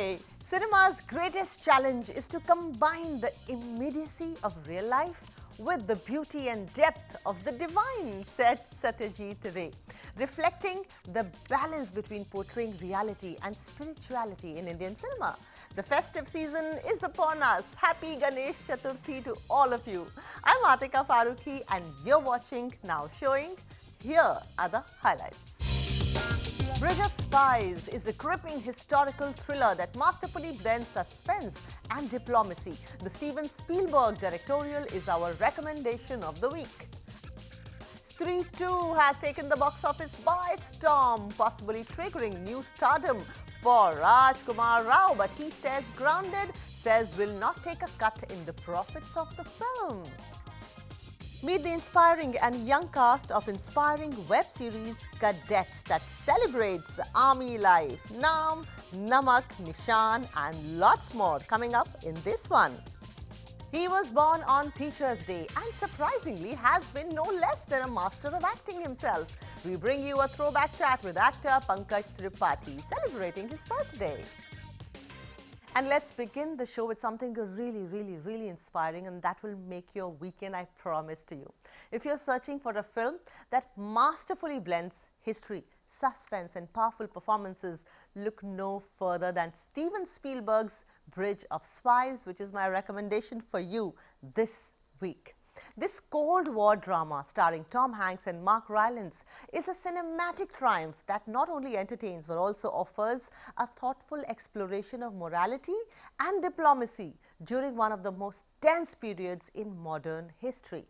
today. Cinema's greatest challenge is to combine the immediacy of real life with the beauty and depth of the divine, said Satyajit Ray, reflecting the balance between portraying reality and spirituality in Indian cinema. The festive season is upon us. Happy Ganesh Chaturthi to all of you. I'm Atika Farooqui and you're watching Now Showing. Here are the highlights. Bridge of Spies is a gripping historical thriller that masterfully blends suspense and diplomacy. The Steven Spielberg directorial is our recommendation of the week. Stree 2 has taken the box office by storm, possibly triggering new stardom for Rajkumar Rao, but he stays grounded, says will not take a cut in the profits of the film. Meet the inspiring and young cast of inspiring web series Cadets that celebrates army life. Naam, Namak, Nishan and lots more coming up in this one. He was born on Teachers' Day and surprisingly has been no less than a master of acting himself. We bring you a throwback chat with actor Pankaj Tripathi celebrating his birthday. And let's begin the show with something really inspiring, and that will make your weekend, I promise to you. If you're searching for a film that masterfully blends history, suspense and powerful performances, look no further than Steven Spielberg's Bridge of Spies, which is my recommendation for you this week. This Cold War drama starring Tom Hanks and Mark Rylance is a cinematic triumph that not only entertains but also offers a thoughtful exploration of morality and diplomacy during one of the most tense periods in modern history.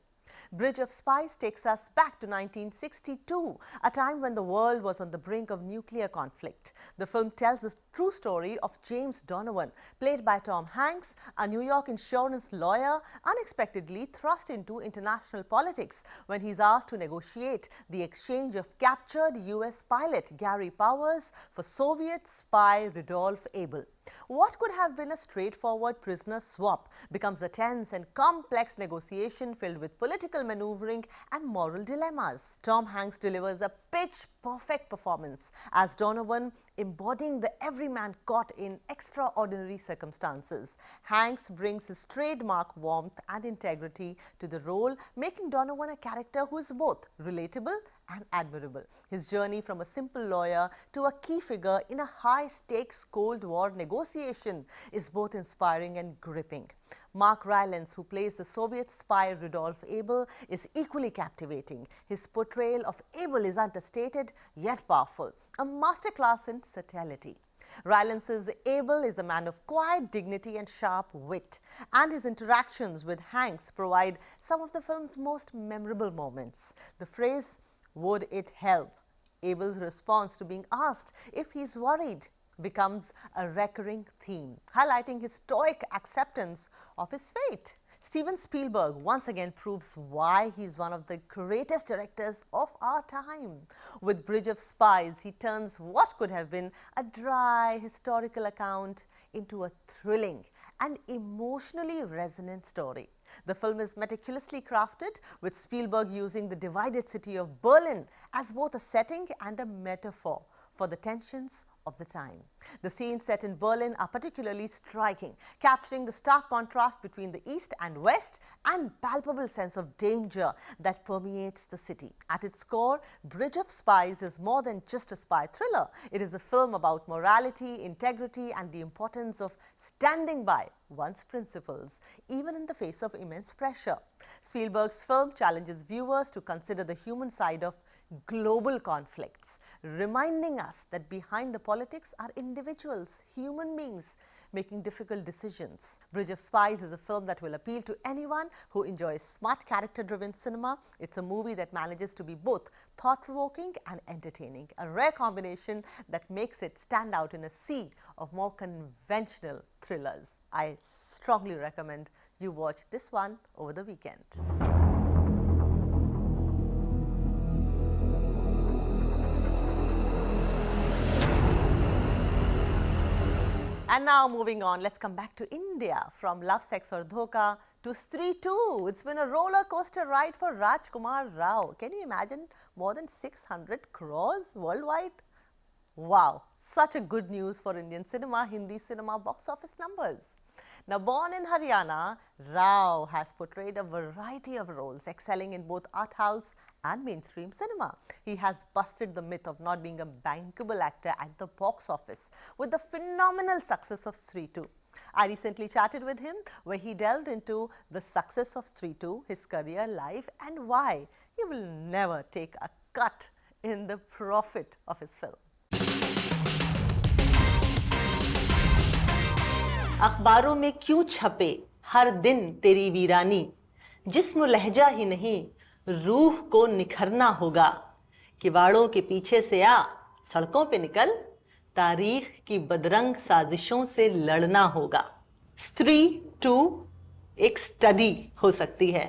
Bridge of Spies takes us back to 1962, a time when the world was on the brink of nuclear conflict. The film tells the true story of James Donovan, played by Tom Hanks, a New York insurance lawyer unexpectedly thrust into international politics when he's asked to negotiate the exchange of captured US pilot Gary Powers for Soviet spy Rudolf Abel. What could have been a straightforward prisoner swap becomes a tense and complex negotiation filled with political maneuvering and moral dilemmas. Tom Hanks delivers a pitch-perfect performance as Donovan, embodying the everyman caught in extraordinary circumstances. Hanks brings his trademark warmth and integrity to the role, making Donovan a character who is both relatable and admirable. His journey from a simple lawyer to a key figure in a high-stakes Cold War negotiation is both inspiring and gripping. Mark Rylance, who plays the Soviet spy Rudolf Abel, is equally captivating. His portrayal of Abel is understated yet powerful, a masterclass in subtlety. Rylance's Abel is a man of quiet dignity and sharp wit, and his interactions with Hanks provide some of the film's most memorable moments. The phrase, "Would it help?" Abel's response to being asked if he's worried becomes a recurring theme, highlighting his stoic acceptance of his fate. Steven Spielberg once again proves why he's one of the greatest directors of our time. With Bridge of Spies, he turns what could have been a dry historical account into a thrilling and emotionally resonant story. The film is meticulously crafted, with Spielberg using the divided city of Berlin as both a setting and a metaphor for the tensions of the time. The scenes set in Berlin are particularly striking, capturing the stark contrast between the East and West and palpable sense of danger that permeates the city. At its core, Bridge of Spies is more than just a spy thriller. It is a film about morality, integrity and the importance of standing by one's principles, even in the face of immense pressure. Spielberg's film challenges viewers to consider the human side of global conflicts, reminding us that behind the politics are individuals, human beings, making difficult decisions. Bridge of Spies is a film that will appeal to anyone who enjoys smart character-driven cinema. It's a movie that manages to be both thought-provoking and entertaining, a rare combination that makes it stand out in a sea of more conventional thrillers. I strongly recommend you watch this one over the weekend. And now moving on, let's come back to India. From Love, Sex or Dhoka to Stree 2. It's been a roller coaster ride for Rajkumar Rao. Can you imagine more than 600 crores worldwide? Wow, such a good news for Indian cinema, Hindi cinema box office numbers. Now, born in Haryana, Rao has portrayed a variety of roles, excelling in both art house and mainstream cinema. He has busted the myth of not being a bankable actor at the box office with the phenomenal success of Stree 2. I recently chatted with him where he delved into the success of Stree 2, his career, life, and why he will never take a cut in the profit of his film. अखबारों में क्यों छपे हर दिन तेरी वीरानी, जिस्म लहजा ही नहीं रूह को निखरना होगा, किवाड़ों के पीछे से आ सड़कों पे निकल, तारीख की बदरंग साजिशों से लड़ना होगा। स्त्री 2 एक स्टडी हो सकती है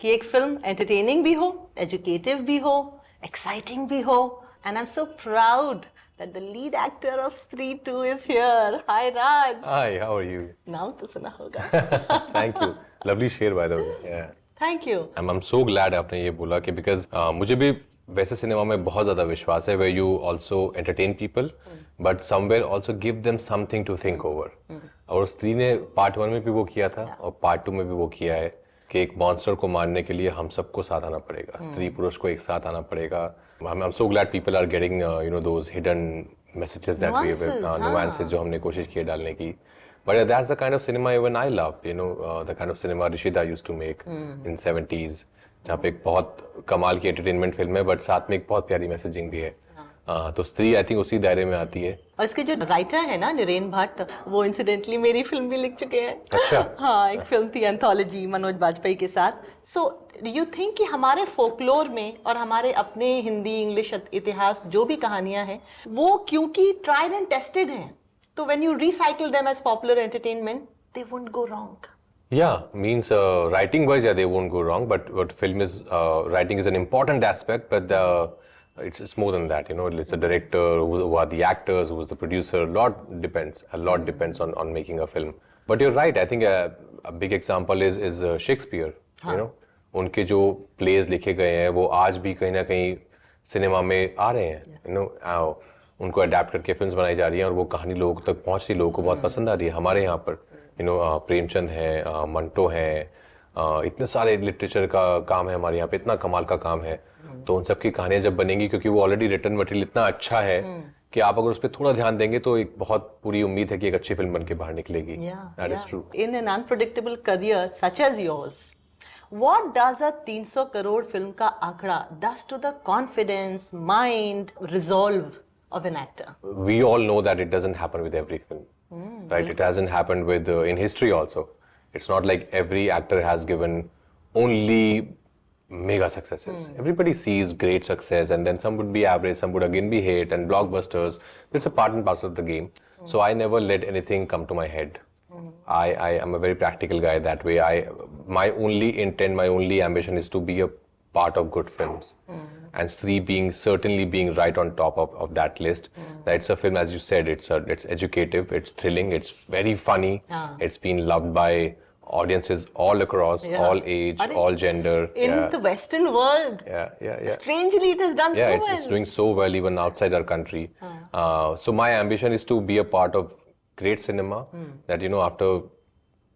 कि एक फिल्म एंटरटेनिंग भी हो, एजुकेटिव भी हो, एक्साइटिंग भी हो, and I'm so proud that the lead actor of Stree 2 is here. Hi Raj. Hi, how are you? नाम तो सुना होगा. Thank you. Lovely share by the way. Yeah. Thank you. I'm so glad आपने ये बोला कि because मुझे भी वैसे सिनेमा में बहुत ज़्यादा विश्वास है where you also entertain people but somewhere also give them something to think over. और स्त्री ने पार्ट 1 में भी वो किया था और पार्ट 2 में भी वो किया है कि एक मॉन्स्टर को मारने के लिए हम सबको साथ आना पड़ेगा, स्त्री पुरुष को एक साथ आना पड़ेगा. I'm so glad people are getting those hidden messages that we have, nuances जो हमने कोशिश की है डालने की. But that's the kind of cinema even I love, the kind of cinema Rishida used to make in 70s, जहाँ पे एक बहुत कमाल की एंटरटेनमेंट फिल्म है बट साथ में एक बहुत प्यारी मैसेजिंग भी है. तो स्त्री आई थिंक उसी दायरे में आती है. और इसके जो राइटर है ना निरेन भट्ट, वो इंसिडेंटली मेरी फिल्म भी लिख चुके हैं. अच्छा. हाँ, एक फिल्म थी एंथोलॉजी मनोज बाजपेयी के साथ. सो यू थिंक कि हमारे फोकलोर में और हमारे अपने हिंदी इंग्लिश इतिहास जो भी कहानियां हैं वो क्योंकि ट्राइड एंड टेस्टेड हैं, तो when you recycle them as popular entertainment they won't go wrong. Yeah, means writing wise, yeah, they won't go wrong. But film is writing is an important aspect, but it's more than that. It's a director, who are the actors, who is the producer. A lot depends on making a film. But you're right. I think a big example is Shakespeare. उनके जो plays लिखे गए हैं वो आज भी कहीं ना कहीं सिनेमा में आ रहे हैं. उनको अडेप्ट करके फिल्म्स बनाई जा रही हैं और वो कहानी लोगों तक पहुंच रही, लोगों को बहुत पसंद आ रही है. हमारे यहाँ पर प्रेमचंद है, मंटो है, इतने सारे लिटरेचर का काम है हमारे यहाँ पे, इतना कमाल का काम है. तो उन सब की कहानियां जब बनेंगी क्योंकि वो ऑलरेडी रिटन मटेरियल इतना अच्छा है कि आप अगर उस पर थोड़ा ध्यान देंगे तो एक बहुत पूरी उम्मीद है कि एक अच्छी फिल्म बन के बाहर निकलेगी. That is true. In an unpredictable career such as yours, what does a 300 crore film का आंकड़ा does to the confidence, mind, resolve of an actor? We all know that it doesn't happen with every film. Right, it hasn't happened with in history also. It's not like every actor has given only mega successes. Everybody sees great success and then some would be average, some would again be hit and blockbusters. It's a part and parcel of the game. So I never let anything come to my head. I am a very practical guy that way. My only intent, my only ambition is to be a part of good films. And Stree certainly being right on top of that list. It's a film, as you said, it's educative, it's thrilling, it's very funny. It's been loved by audiences all across, all age, all gender. In the Western world. Yeah. Strangely, it has done so well. Yeah, it's doing so well even outside our country. So my ambition is to be a part of great cinema. That after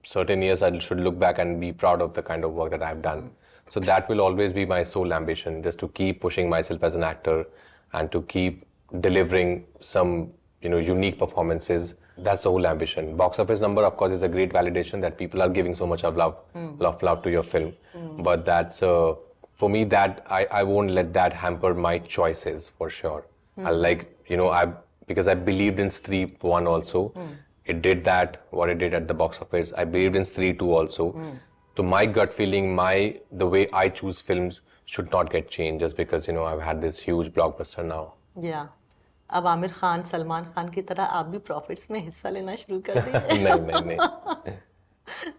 certain years I should look back and be proud of the kind of work that I've done. So that will always be my sole ambition, just to keep pushing myself as an actor and to keep delivering some, unique performances. That's the whole ambition. Box office number, of course, is a great validation that people are giving so much of love to your film. But that's, for me, that I won't let that hamper my choices for sure. Because I believed in Stree 1 also. It did that, what it did at the box office. I believed in Stree 2 also. So my gut feeling, the way I choose films should not get changed just because, I've had this huge blockbuster now. Yeah. अब आमिर खान, सलमान खान की तरह आप भी profits में हिस्सा लेना शुरू कर दिए.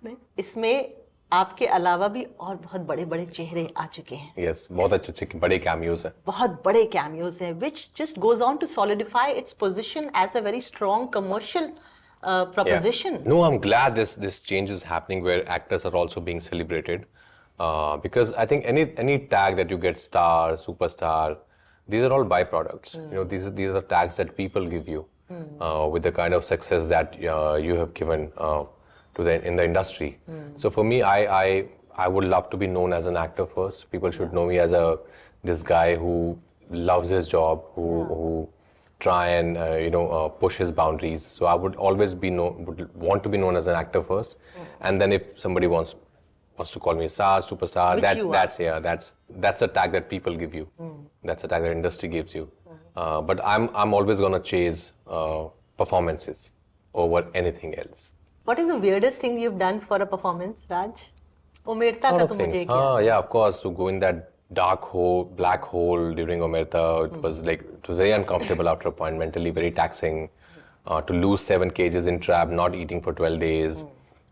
नहीं. इसमें आपके अलावा भी और बहुत बड़े-बड़े चेहरे आ चुके हैं. Yes, बहुत अच्छे बड़े cameos हैं. बहुत बड़े cameos हैं, which just goes on to solidify its position as a very strong commercial proposition. Yeah. No, I'm glad this change is happening where actors are also being celebrated, because I think any tag that you get, star, superstar, these are all byproducts. You know, these are tags that people give you with the kind of success that you have given in the industry. So for me, I would love to be known as an actor first. People should know me as this guy who loves his job, who try and push his boundaries. So I would always would want to be known as an actor first, and then if somebody wants to call me Star, Superstar, that's a tag that people give you. That's a tag that industry gives you. But I'm always gonna chase performances over anything else. What is the weirdest thing you've done for a performance, Raj? Omerta ka to mujhe kya? Yeah, of course. To go in that dark hole, black hole during Omerta, it was very uncomfortable after a point, mentally very taxing. To lose 7 kgs in trap, not eating for 12 days,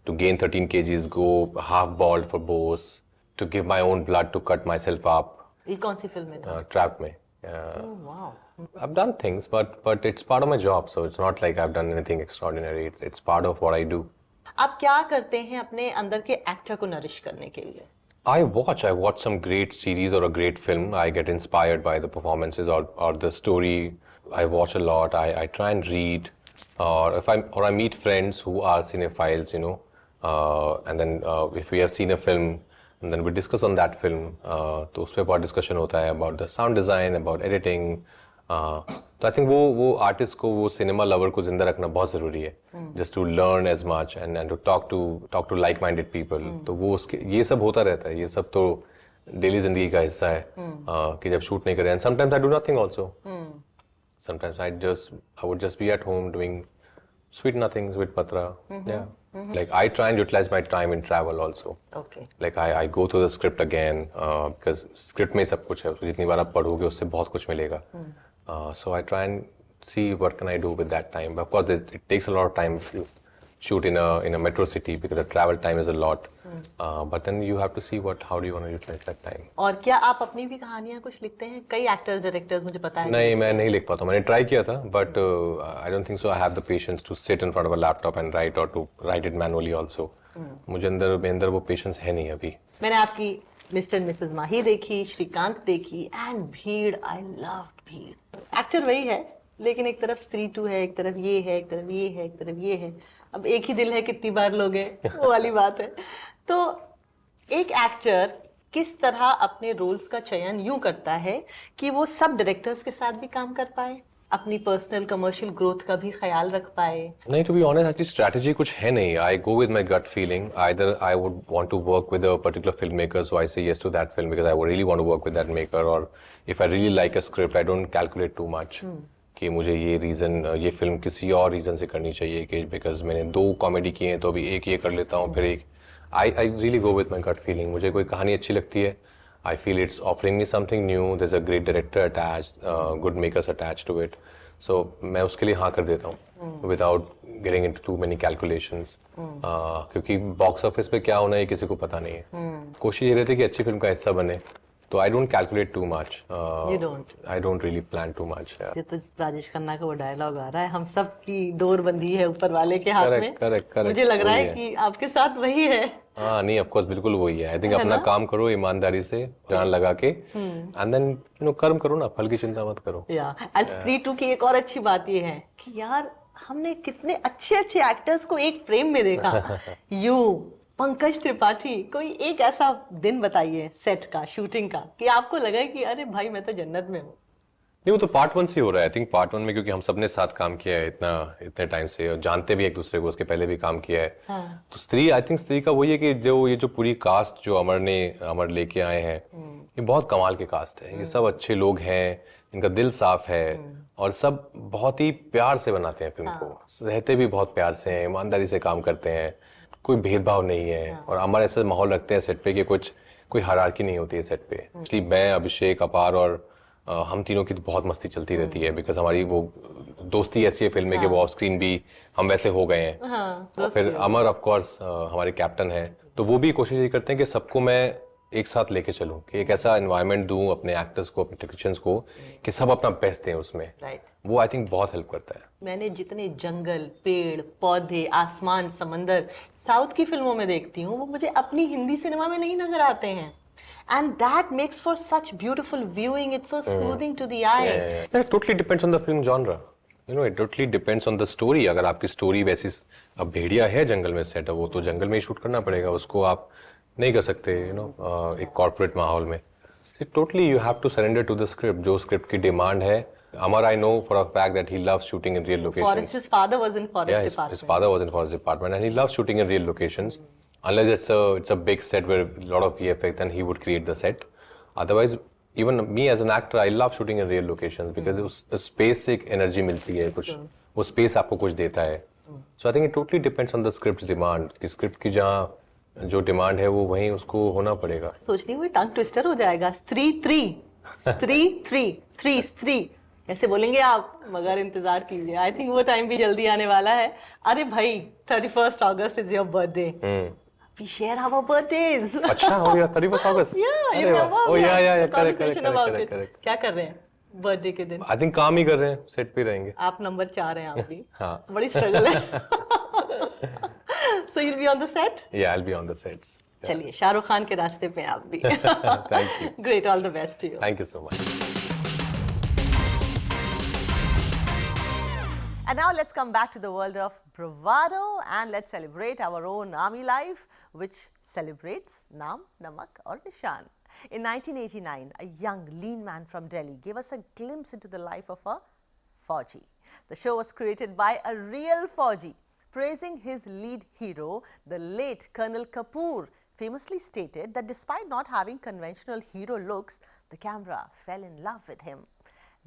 to gain 13 kgs, go half bald for Bose, to give my own blood to cut myself up. ये कौन सी film में था? Trap में. Oh, wow. I've done things, but it's part of my job, so it's not like I've done anything extraordinary. It's part of what I do. आप क्या करते हैं अपने अंदर के एक्टर को नरिश करने के लिए? I watch some great series or a great film. I get inspired by the performances or the story. I watch a lot. I try and read, or I meet friends who are cinephiles, and then if we have seen a film, and then we discuss on that film. तो उस पे बहुत discussion होता है about the sound design, about editing. तो I think वो artist को, वो cinema lover को जिंदा रखना बहुत जरूरी है. Just to learn as much and to talk to like-minded people. तो वो उसके ये सब होता रहता है. ये सब तो डेली जिंदगी का हिस्सा है कि जब शूट नहीं करें. And sometimes I do nothing also. Sometimes I would just be at home doing sweet nothings with Patra. Yeah. Like I try and utilize my time in travel also. Okay. Like I go through the script again because script में सब कुछ है. उसको जितनी बार आप पढ़ोगे उससे बहुत कुछ मिलेगा. So I try and see what can I do with that time. But of course, it takes a lot of time if you shoot in a metro city because the travel time is a lot. But then you have to see how do you want to utilize that time. और क्या आप अपनी भी कहानियां कुछ लिखते हैं? कई एक्टर्स डायरेक्टर्स मुझे पता है. नहीं, मैं नहीं लिख पाता. मैंने ट्राई किया था, but I don't think so. I have the patience to sit in front of a laptop and write or to write it manually also. मुझे अंदर वो patience है नहीं अभी. मैंने आपकी मिस्टर एंड मिसेस माही देखी, श्रीकांत देखी एंड भीड़. आई लव्ड भीड़. एक्टर वही है, लेकिन एक तरफ स्त्री 2 है, एक तरफ ये है, एक तरफ ये है, एक तरफ ये है. अब एक ही दिल है, कितनी बार लोगे, वो वाली बात है. तो एक एक्टर किस तरह अपने रोल्स का चयन यूं करता है कि वो सब डायरेक्टर्स के साथ भी काम कर पाए, अपनी पर्सनल कमर्शियल ग्रोथ का भी ख्याल रख पाए? नहीं, to be honest actually strategy कुछ है नहीं. I go with my gut feeling. Either I would want to work with a particular film maker, so I say yes to that film because I would really want to work with that maker. और if I really like a script, I don't calculate too much कि मुझे ये film किसी और reason से करनी चाहिए कि बिकॉज मैंने 2 कॉमेडी किए हैं तो अभी एक ये कर लेता हूँ, फिर एक. I really go with my gut feeling. मुझे कोई कहानी अच्छी लगती है, I feel it's offering me something new, there is a great director attach, good makers attach to it. So मैं उसके लिए हाँ कर देता हूँ without getting into too many calculations. क्योंकि बॉक्स ऑफिस पे क्या होना है किसी को पता नहीं है. कोशिश ये रहती है कि अच्छी फिल्म का हिस्सा बने. तो I don't calculate too much. You don't? I don't really plan too much. ये तो राजेश खन्ना का वो डायलॉग आ रहा है, हम सब की डोर बंदी है ऊपर वाले के हाथ में. Correct. मुझे लग रहा है कि आपके साथ वही है. हाँ नहीं, of course बिल्कुल वही है. I think अपना काम करो ईमानदारी से, जान लगा के, and then कर्म करो ना, फल की चिंता मत करो. And स्त्री 2 की एक और अच्छी बात ये है कि यार हमने कितने अच्छे एक्टर्स को एक फ्रेम में देखा. पंकज त्रिपाठी, कोई एक ऐसा दिन बताइए सेट का, शूटिंग का, कि आपको लगा कि अरे भाई मैं तो जन्नत में हूँ. नहीं, वो तो पार्ट 1 से हो रहा है. आई थिंक पार्ट 1 में क्योंकि हम सबने साथ काम किया है इतने टाइम से और जानते भी एक दूसरे को, उसके पहले भी काम किया है. तो स्त्री का वही है कि जो पूरी कास्ट जो अमर लेके आए हैं, ये बहुत कमाल के कास्ट है. ये सब अच्छे लोग हैं, इनका दिल साफ है और सब बहुत ही प्यार से बनाते हैं फिल्म को. रहते भी बहुत प्यार से हैं, ईमानदारी से काम करते हैं, कोई भेदभाव नहीं है. और हमारे ऐसा माहौल रखते हैं सेट पे कि कोई हायरार्की नहीं होती है सेट पे. इसलिए मैं, अभिषेक, अपार और हम तीनों की तो बहुत मस्ती चलती रहती है बिकॉज हमारी वो दोस्ती ऐसी है फिल्म में कि वो ऑफ स्क्रीन भी हम वैसे हो गए हैं. और फिर अमर ऑफ कोर्स हमारे कैप्टन हैं, तो वो भी कोशिश ये करते हैं कि सबको मैं एक साथ लेके चलूं, कि एक ऐसा एनवायरनमेंट दूं अपने एक्टर्स को, अपने टेक्नीशियंस को, कि सब अपना बेस्ट दें उसमें. वो आई थिंक बहुत हेल्प करता है. मैंने जितने जंगल, पेड़, पौधे, आसमान, समंदर साउथ की फिल्मों में देखती हूँ, वो मुझे अपनी हिंदी सिनेमा में नहीं नजर आते हैं. And that makes for such beautiful viewing. It's so soothing to the eye. That totally depends on the film genre. You know, it totally depends on the story. अगर आपकी स्टोरी वैसी, अब भेड़िया है जंगल में सेट है, वो तो जंगल में ही शूट करना पड़ेगा, उसको आप नहीं कर सकते, यू नो, एक कॉर्पोरेट माहौल में. Totally you have to surrender to the script. जो स्क्रिप्ट की डिमांड है. Amar, I know for a fact that he loves shooting in real locations. Forest's father was in forest department. His father was in forest department, and he loves shooting in real locations. Unless it's a big set where a lot of VFX, then he would create the set. Otherwise, even me as an actor, I love shooting in real locations because उस space से एक energy मिलती है, कुछ वो space आपको कुछ देता है. So I think it totally depends on the script's demand. कि script की जहाँ जो demand है वो वहीं उसको होना पड़ेगा. सोच रही हूँ टंग ट्विस्टर हो जाएगा. स्त्री ऐसे बोलेंगे आप, मगर इंतजार कीजिए. आई थिंक वो टाइम भी जल्दी आने वाला है. अरे भाई 31st August is your birthday. We share our birthdays. अच्छा हो गया 31st August. Yeah, you remember? Oh yeah, correct. क्या कर रहे हैं बर्थडे के दिन? I think काम ही कर रहे हैं, सेट पे रहेंगे. आप नंबर 4 हैं आप भी. हाँ. बड़ी स्ट्रगल है. So you'll be on the set? Yeah, I'll be on the sets. चलिए, शाहरुख खान के रास्ते पे आप भी. Thank you. Great, all the best to you. Thank you so much. And now let's come back to the world of bravado and let's celebrate our own army life, which celebrates Naam, Namak aur Nishan. In 1989, a young, lean man from Delhi gave us a glimpse into the life of a Fauji. The show was created by a real Fauji, praising his lead hero, the late Colonel Kapoor, famously stated that despite not having conventional hero looks, the camera fell in love with him.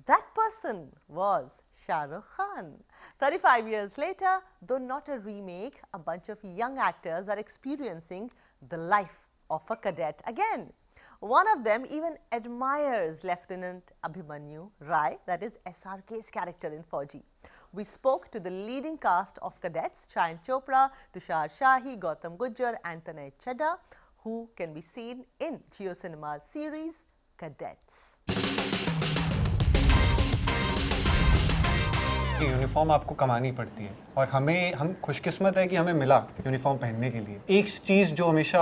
That person was Shah Rukh Khan. 35 years later, though not a remake, a bunch of young actors are experiencing the life of a cadet again. One of them even admires Lieutenant Abhimanyu Rai, that is SRK's character in Fauji. We spoke to the leading cast of cadets, Chayan Chopra, Tushar Shahi, Gautam Gujjar and Tanay Chadha, who can be seen in Jio Cinema's series Cadets. Uniform आपको कमानी पड़ती है और हम खुशकिस्मत है कि हमें मिला यूनिफॉर्म पहनने के लिए. एक चीज़ जो हमेशा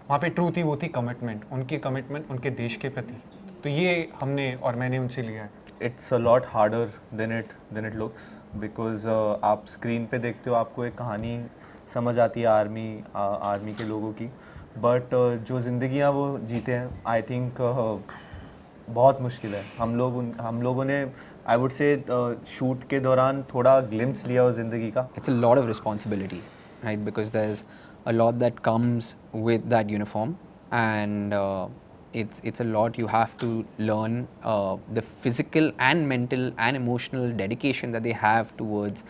वहाँ पे ट्रू थी वो थी कमिटमेंट, उनके देश के प्रति. तो ये हमने और मैंने उनसे लिया है. It's a lot harder than it looks because आप स्क्रीन पे देखते हो, आपको एक कहानी समझ आती है आर्मी के लोगों की, बट जो ज़िंदगियाँ वो जीते हैं आई थिंक बहुत मुश्किल है. हम लोगों ने आई वुड से शूट के दौरान थोड़ा ग्लिम्स लिया उस ज़िंदगी का. It's a lot of responsibility, right? Because there's a lot that comes with that uniform, and it's a lot you have to learn. The physical and mental and emotional dedication that they have towards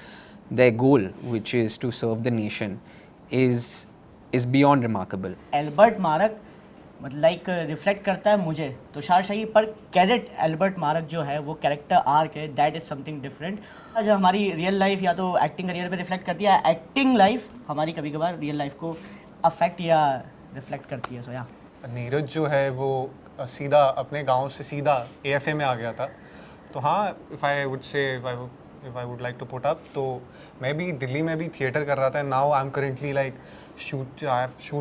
their goal, which is to serve the nation, is beyond remarkable. Albert मारक मतलब like reflect करता है मुझे तुषार शाही पर. Cadet Albert मारक जो है वो कैरेक्टर आर्क है, दैट इज़ समथिंग डिफरेंट. जो हमारी रियल लाइफ या तो एक्टिंग करियर पे रिफ्लेक्ट करती है, एक्टिंग लाइफ हमारी कभी कभार रियल लाइफ को अफेक्ट या रिफ्लेक्ट करती है. सो या नीरज जो है वो सीधा अपने गांव से सीधा AFA में आ गया था. तो हाँ, if I would like to put up, तो मैं भी दिल्ली में भी थिएटर कर रहा था. Now I am currently like shoot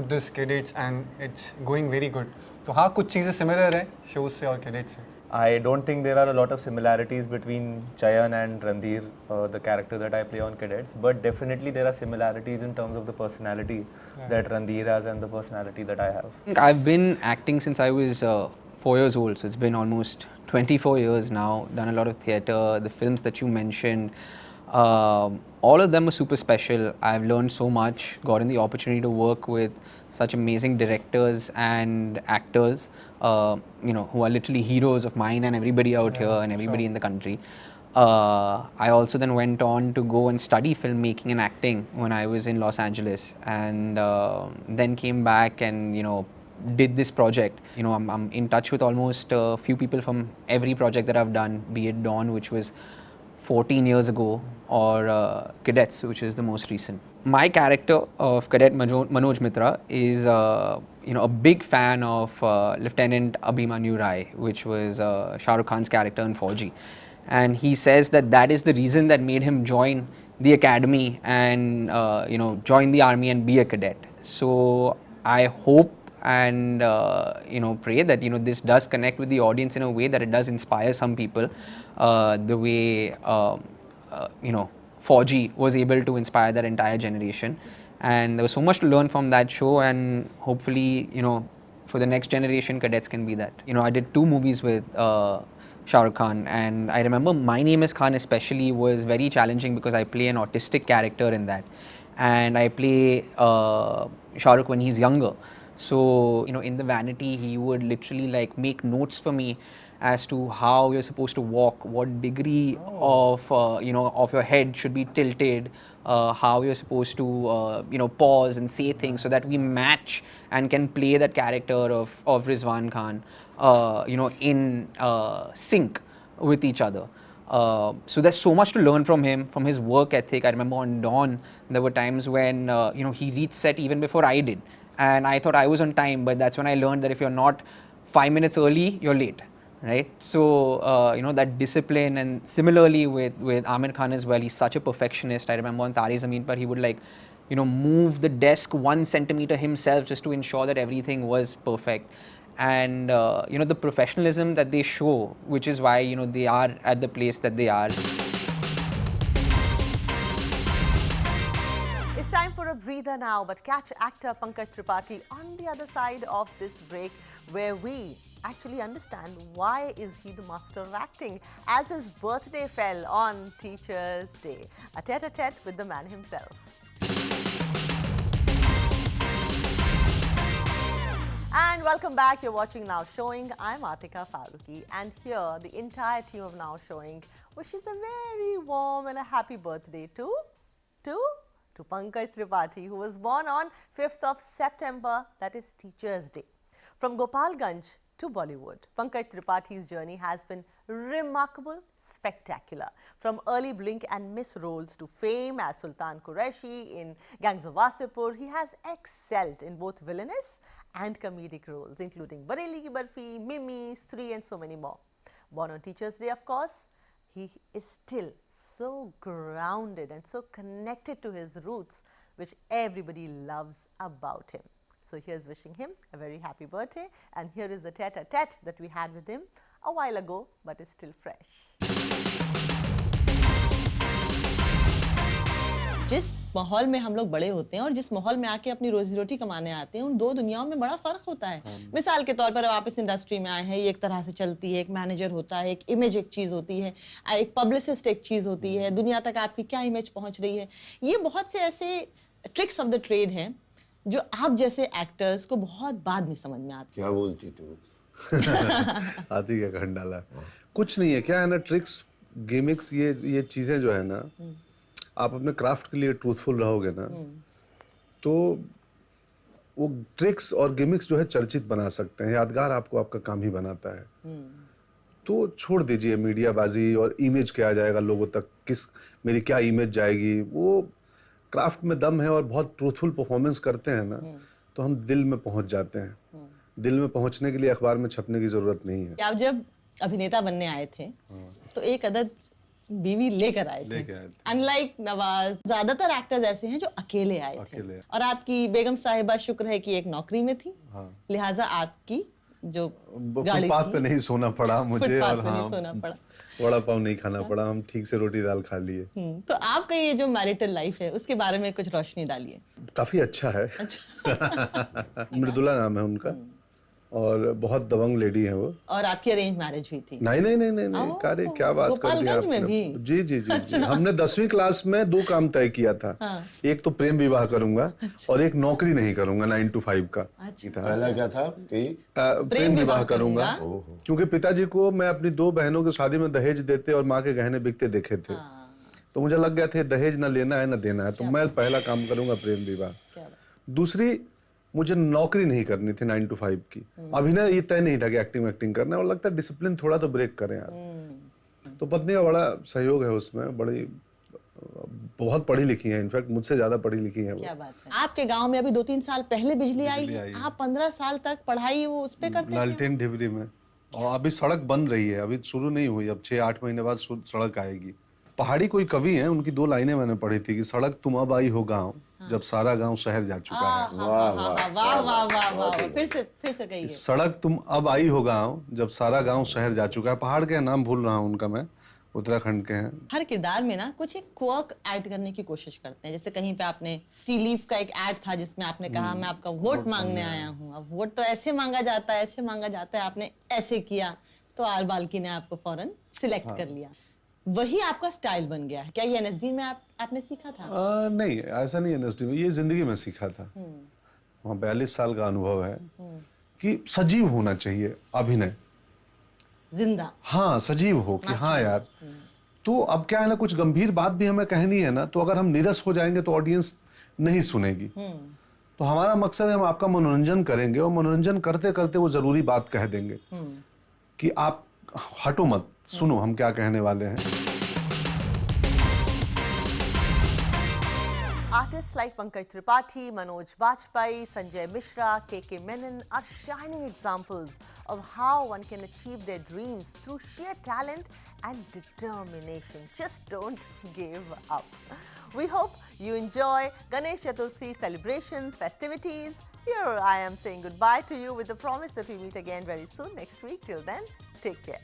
this cadets and it's going very good. तो हाँ, कुछ चीज़ें सिमिलर हैं शोज से और कैडेट से. I don't think there are a lot of similarities between Chayan and Randhir, the character that I play on Cadets, but definitely there are similarities in terms of the personality that Randhir has and the personality that I have. I've been acting since I was 4 years old, so it's been almost 24 years now. Done a lot of theatre, the films that you mentioned. All of them are super special. I've learned so much, gotten the opportunity to work with such amazing directors and actors, who are literally heroes of mine and everybody out here and everybody in the country. I also then went on to go and study filmmaking and acting when I was in Los Angeles, and then came back and did this project. I'm in touch with almost a few people from every project that I've done, be it Dawn, which was 14 years ago, or Cadets, which is the most recent. My character of Cadet Manoj Mitra is a big fan of Lieutenant Abhimanyu Rai, which was Shah Rukh Khan's character in Fauji. And he says that is the reason that made him join the academy and join the army and be a cadet. So I hope and pray that this does connect with the audience in a way that it does inspire some people, the way 4G was able to inspire that entire generation. And there was so much to learn from that show, and hopefully for the next generation, cadets can be that. I did 2 movies with Shah Rukh Khan, and I remember My Name Is Khan especially was very challenging because I play an autistic character in that, and I play Shah Rukh when he's younger. So in the vanity, he would literally like make notes for me as to how you're supposed to walk, what degree of of your head should be tilted, how you're supposed to pause and say things so that we match and can play that character of Rizwan Khan in sync with each other. So there's so much to learn from him, from his work ethic. I remember on Dawn, there were times when he reached set even before I did, and I thought I was on time, but that's when I learned that if you're not 5 minutes early, you're late. Right, so that discipline, and similarly with Aamir Khan as well. He's such a perfectionist. I remember on Tare Zameen Par, he would move the desk 1 centimeter himself just to ensure that everything was perfect. And the professionalism that they show, which is why they are at the place that they are. It's time for a breather now, but catch actor Pankaj Tripathi on the other side of this break, where we actually understand why is he the master of acting, as his birthday fell on Teachers' Day. A tete-a-tete with the man himself. And welcome back. You're watching Now Showing. I'm Atika Farooqi, and here the entire team of Now Showing wishes a very warm and a happy birthday to Pankaj Tripathi, who was born on 5th of September, that is Teachers' Day. From Gopalganj to Bollywood, Pankaj Tripathi's journey has been remarkable, spectacular. From early Blink and Miss roles to fame as Sultan Qureshi in Gangs of Wasipur, he has excelled in both villainous and comedic roles, including Bareli Ki Barfi, Mimi, Stree, and so many more. Born on Teachers' Day, of course, he is still so grounded and so connected to his roots, which everybody loves about him. So here's wishing him a very happy birthday, and here is the tete-a-tete that we had with him a while ago, but is still fresh. जिस माहौल में हम लोग बड़े होते हैं और जिस माहौल में आके अपनी रोजी रोटी कमाने आते हैं, उन 2 दुनियाओं में बड़ा फर्क होता है। मिसाल के तौर पर आप इस इंडस्ट्री में आए हैं, ये एक तरह से चलती है, एक मैनेजर होता है, एक इमेज एक चीज़ होती है, एक पब्लिसिस्ट एक चीज़ होती है, दुनिया तक आपकी क्या इमेज पहुंच रही है। ये बहुत से ऐसे ट्रिक्स ऑफ द ट्रेड हैं जो आप जैसे एक्टर्स को बहुत बाद में समझ में आते हैं। क्या बोलती तू? आती क्या खंड डाला? कुछ नहीं है, क्या है ना, ट्रिक्स, गिमिक्स, ये चीजें जो है ना, आप अपने क्राफ्ट के लिए ट्रूथफुल रहोगे ना, तो वो ट्रिक्स और गिमिक्स जो है चर्चित बना सकते हैं, यादगार आपको आपका काम ही बनाता है। तो छोड़ दीजिए मीडियाबाजी और इमेज क्या आ जाएगा लोगों तक, मेरी क्या इमेज जाएगी। वो क्राफ्ट में दम है और बहुत ट्रूथफुल परफॉर्मेंस करते हैं ना, तो हम दिल में पहुंच जाते हैं। दिल में पहुंचने के लिए अखबार में छपने की जरूरत नहीं है। आप जब अभिनेता बनने आए थे तो एक अदद बीवी लेकर आए थे। अनलाइक नवाज, ज्यादातर एक्टर्स ऐसे हैं जो अकेले आए थे, और आपकी बेगम साहिबा शुक्र है कि एक नौकरी में थी, लिहाजा आपकी जो गाड़ी फुटपाथ पे नहीं सोना पड़ा मुझे, और नहीं सोना पड़ा, वड़ा पाव नहीं खाना पड़ा, हम ठीक से रोटी दाल खा लिए। तो आपका ये जो मैरिटल लाइफ है उसके बारे में कुछ रोशनी डालिए। काफी अच्छा है। मृदुला नाम है उनका, और बहुत दबंग लेडी है वो। और आपकी अरेंज मैरिज हुई थी? नहीं, क्या बात कर दी आपने। में भी? जी। हमने 10वीं क्लास में 2 काम तय किया था। एक तो प्रेम विवाह करूंगा और एक नौकरी नहीं करूंगा 9 to 5 का। पहला क्या था कि प्रेम विवाह करूंगा, क्योंकि पिताजी को मैं अपनी 2 बहनों की शादी में दहेज देते और माँ के गहने बिकते देखे थे, तो मुझे लग गया था दहेज ना लेना है ना देना है, तो मैं पहला काम करूंगा प्रेम विवाह। दूसरी, मुझे नौकरी नहीं करनी थी 9 to 5 की। अभिनय ये तय नहीं था कि एक्टिंग करना है, और लगता है डिसिप्लिन थोड़ा तो ब्रेक करें यार। तो पत्नी का बड़ा सहयोग है उसमें, बहुत पढ़ी लिखी है, इनफैक्ट मुझसे ज्यादा पढ़ी लिखी है वो। क्या बात है। आपके गांव में अभी 2-3 साल पहले बिजली आई है, आप 15 साल तक पढ़ाई वो उस पे करते थे? लालटेन ढिबरी में, और अभी सड़क बन रही है, अभी शुरू नहीं हुई, अब 6-8 महीने बाद सड़क आएगी। पहाड़ी कोई कवि हैं, उनकी 2 लाइनें मैंने पढ़ी थी कि सड़क तुम अब आई हो गाँव जब सारा गांव शहर जा चुका है। वाह वाह वाह वाह वाह, फिर से कहिए। सड़क तुम अब आई हो गाँव जब सारा गांव शहर जा चुका है। पहाड़ के नाम भूल रहा हूँ उनका मैं, उत्तराखंड के हैं। हर किरदार में ना कुछ एक क्वर्क ऐड करने की कोशिश करते हैं। जैसे कहीं पे आपने टी लीफ का एक ऐड था जिसमें आपने कहा मैं आपका वोट मांगने आया हूँ। अब वोट तो ऐसे मांगा जाता है, ऐसे मांगा जाता है, आपने ऐसे किया तो आर बाल्की ने आपको फौरन सिलेक्ट कर लिया। वही आपका स्टाइल बन गया है क्या? ये एनएसडी में आपने सीखा था? नहीं, ऐसा नहीं एनएसडी में, ये जिंदगी में सीखा था। वहाँ 42 साल का अनुभव है कि सजीव होना चाहिए अभिनय, जिंदा। हाँ, सजीव हो कि हाँ यार। तो अब क्या है ना, कुछ गंभीर बात भी हमें कहनी है ना, तो अगर हम नीरस हो जाएंगे तो ऑडियंस नहीं सुनेगी। तो हमारा मकसद है हम आपका मनोरंजन करेंगे और मनोरंजन करते करते वो जरूरी बात कह देंगे कि आप हटो मत, सुनो हम क्या कहने वाले हैं। Artists like Pankaj Tripathi, Manoj Bajpayee, Sanjay Mishra, KK Menon are shining examples of how one can achieve their dreams through sheer talent and determination. Just don't give up. We hope you enjoy Ganesh Chaturthi celebrations, festivities. Here I am saying goodbye to you with the promise that we meet again very soon next week. Till then, take care.